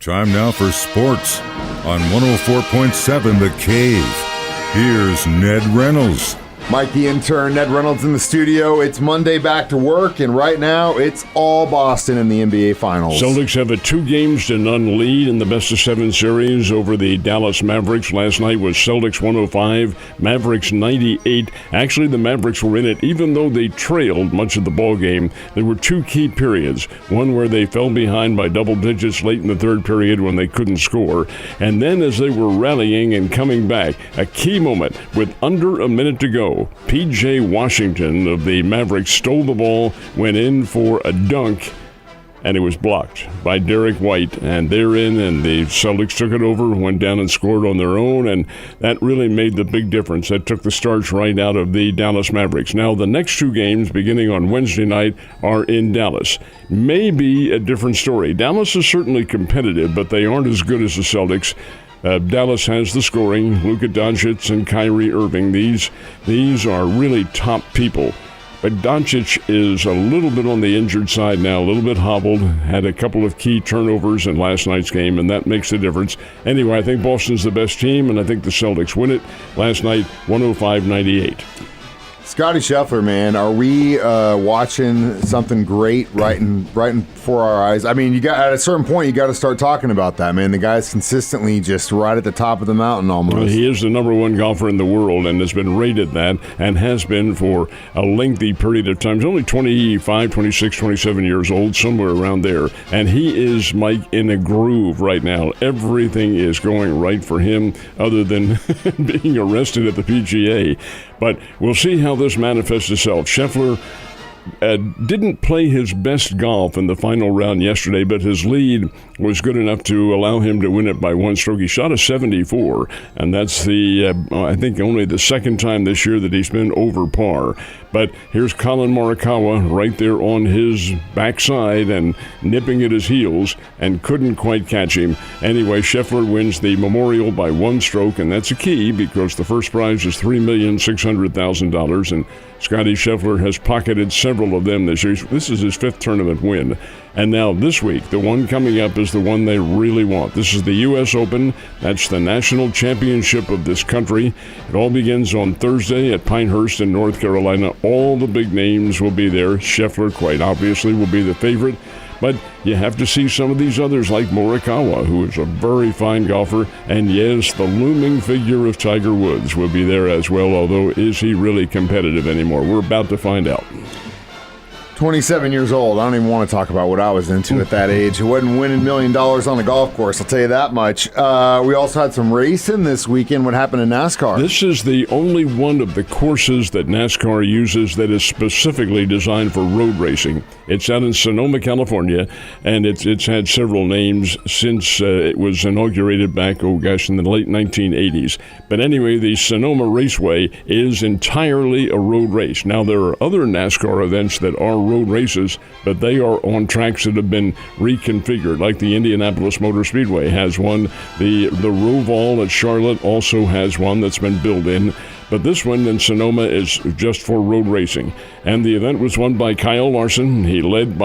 Time now for sports on 104.7 The Cave. Here's Ned Reynolds. Mike the intern, Ned Reynolds in the studio. It's Monday, back to work, and right now it's all Boston in the NBA Finals. Celtics have a 2-0 lead in the best-of-7 series over the Dallas Mavericks. Last night was Celtics 105, Mavericks 98. Actually, the Mavericks were in it even though they trailed much of the ballgame. There were two key periods, one where they fell behind by double digits late in the third period when they couldn't score, and then as they were rallying and coming back, a key moment with under a minute to go. P.J. Washington of the Mavericks stole the ball, went in for a dunk, and it was blocked by Derek White. And they're in, and the Celtics took it over, went down and scored on their own, and that really made the big difference. That took the starch right out of the Dallas Mavericks. Now, the next two games, beginning on Wednesday night, are in Dallas. Maybe a different story. Dallas is certainly competitive, but they aren't as good as the Celtics. Dallas has the scoring, Luka Doncic and Kyrie Irving. These are really top people. But Doncic is a little bit on the injured side now, a little bit hobbled, had a couple of key turnovers in last night's game, and that makes a difference. Anyway, I think Boston's the best team, and I think the Celtics win it last night, 105-98. Scotty Scheffler, man, are we watching something great right in before our eyes? I mean, at a certain point, you got to start talking about that, man. The guy's consistently just right at the top of the mountain almost. Well, he is the number one golfer in the world and has been rated that and has been for a lengthy period of time. He's only 25, 26, 27 years old, somewhere around there. And he is, Mike, in a groove right now. Everything is going right for him other than being arrested at the PGA. But we'll see how this manifests itself. Scheffler didn't play his best golf in the final round yesterday, but his lead was good enough to allow him to win it by one stroke. He shot a 74, and that's I think only the second time this year that he's been over par. But here's Colin Morikawa right there on his backside and nipping at his heels and couldn't quite catch him. Anyway, Scheffler wins the Memorial by one stroke, and that's a key because the first prize is $3,600,000, and Scotty Scheffler has pocketed several of them this year. This is his fifth tournament win. And now this week, the one coming up is the one they really want. This is the U.S. Open. That's the national championship of this country. It all begins on Thursday at Pinehurst in North Carolina. All the big names will be there. Scheffler, quite obviously, will be the favorite. But you have to see some of these others like Morikawa, who is a very fine golfer. And yes, the looming figure of Tiger Woods will be there as well, although is he really competitive anymore? We're about to find out. 27 years old. I don't even want to talk about what I was into at that age. It wasn't winning $1 million on the golf course, I'll tell you that much. We also had some racing this weekend. What happened in NASCAR? This is the only one of the courses that NASCAR uses that is specifically designed for road racing. It's out in Sonoma, California, and it's had several names since it was inaugurated back, in the late 1980s. But anyway, the Sonoma Raceway is entirely a road race. Now, there are other NASCAR events that are road races, but they are on tracks that have been reconfigured, like the Indianapolis Motor Speedway has one. The Roval at Charlotte also has one that's been built in. But this one in Sonoma is just for road racing. And the event was won by Kyle Larson. He led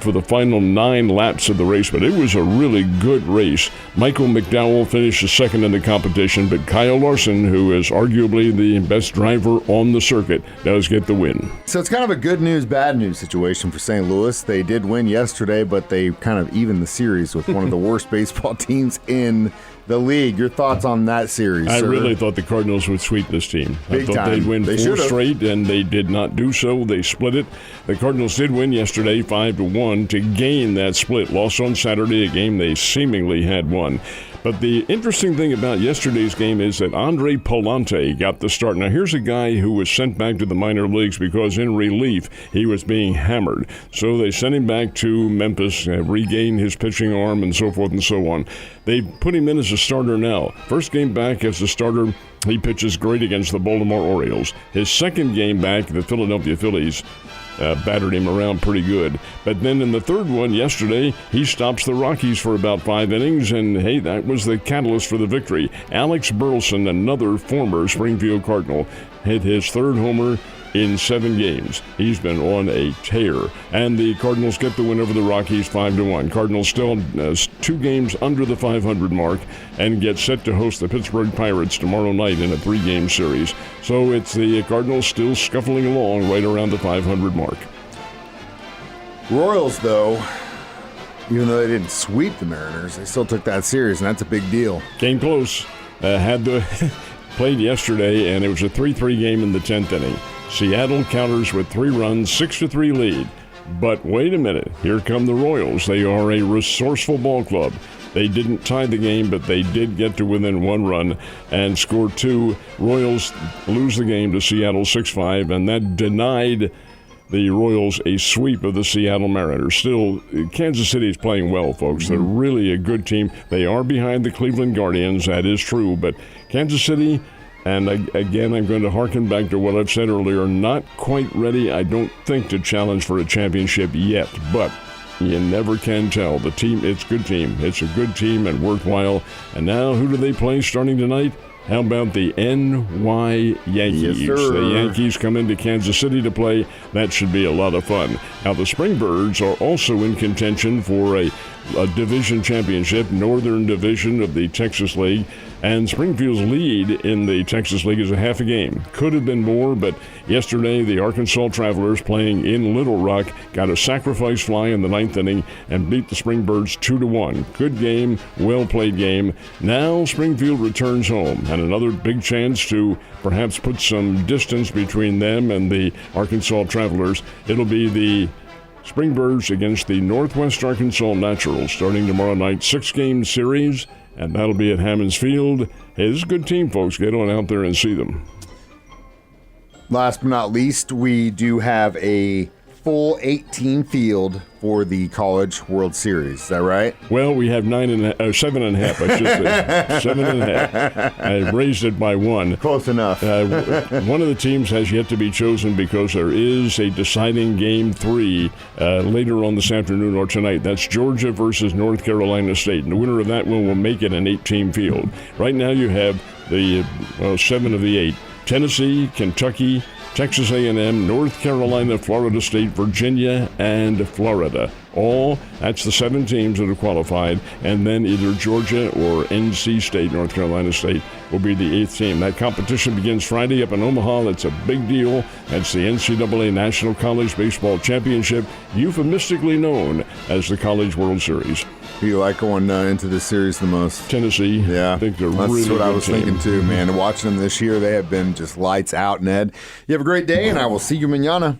for the final 9 laps of the race, but it was a really good race. Michael McDowell finished second in the competition, but Kyle Larson, who is arguably the best driver on the circuit, does get the win. So it's kind of a good news, bad news situation for St. Louis. They did win yesterday, but they kind of evened the series with one of the worst baseball teams in the league. Your thoughts on that series, I sir? really thought the Cardinals would sweep this team. Big I thought time. they'd win They 4 should've. straight, and they did not do so. They split it. The Cardinals did win yesterday 5-1 to gain that split. Lost on Saturday, a game they seemingly had won. But the interesting thing about yesterday's game is that Andre Pallante got the start. Now, here's a guy who was sent back to the minor leagues because in relief he was being hammered. So they sent him back to Memphis, regain his pitching arm, and so forth and so on. They put him in as a starter now. First game back as a starter, he pitches great against the Baltimore Orioles. His second game back, the Philadelphia Phillies battered him around pretty good. But then in the third one yesterday, he stops the Rockies for about 5 innings, and hey, that was the catalyst for the victory. Alex Burleson, another former Springfield Cardinal, hit his third homer in 7 games. He's been on a tear. And the Cardinals get the win over the Rockies 5-1. Cardinals still 2 games under the 500 mark and get set to host the Pittsburgh Pirates tomorrow night in a 3-game series. So it's the Cardinals still scuffling along right around the 500 mark. Royals, though, even though they didn't sweep the Mariners, they still took that series, and that's a big deal. Came close. Played yesterday, and it was a 3-3 game in the 10th inning. Seattle counters with 3 runs, 6-3 lead. But wait a minute, here come the Royals. They are a resourceful ball club. They didn't tie the game, but they did get to within 1 run and score 2. Royals lose the game to Seattle 6-5, and that denied the Royals a sweep of the Seattle Mariners. Still, Kansas City is playing well, folks. They're really a good team. They are behind the Cleveland Guardians, that is true, but Kansas City, and again, I'm going to harken back to what I've said earlier, not quite ready, I don't think, to challenge for a championship yet, but you never can tell. The team, it's a good team. It's a good team and worthwhile. And now, who do they play starting tonight? How about the NY Yankees? Yes, sir. The Yankees come into Kansas City to play. That should be a lot of fun. Now, the Springbirds are also in contention for a division championship, Northern Division of the Texas League. And Springfield's lead in the Texas League is a half a game. Could have been more, but yesterday the Arkansas Travelers, playing in Little Rock, got a sacrifice fly in the 9th inning and beat the Springbirds 2-1. Good game, well-played game. Now Springfield returns home, and another big chance to perhaps put some distance between them and the Arkansas Travelers. It'll be the Springbirds against the Northwest Arkansas Naturals starting tomorrow night, 6-game series. And that'll be at Hammons Field. Hey, this is a good team, folks. Get on out there and see them. Last but not least, we do have a full 18 field for the College World Series. Is that right? Well, we have 7.5, I should say. 7.5. I raised it by 1. Close enough. One of the teams has yet to be chosen because there is a deciding Game 3 later on this afternoon or tonight. That's Georgia versus North Carolina State. And the winner of that one will make it an 8-team field. Right now you have the 7 of the 8. Tennessee, Kentucky, Texas A&M, North Carolina, Florida State, Virginia, and Florida. That's the 7 teams that are qualified, and then either Georgia or NC State, North Carolina State, will be the 8th team. That competition begins Friday up in Omaha. That's a big deal. That's the NCAA National College Baseball Championship, euphemistically known as the College World Series. Who you like going into this series the most? Tennessee. Yeah, I think they're that's really what I good was team. thinking too, man. Watching them this year, they have been just lights out, Ned. You have a great day, and I will see you mañana.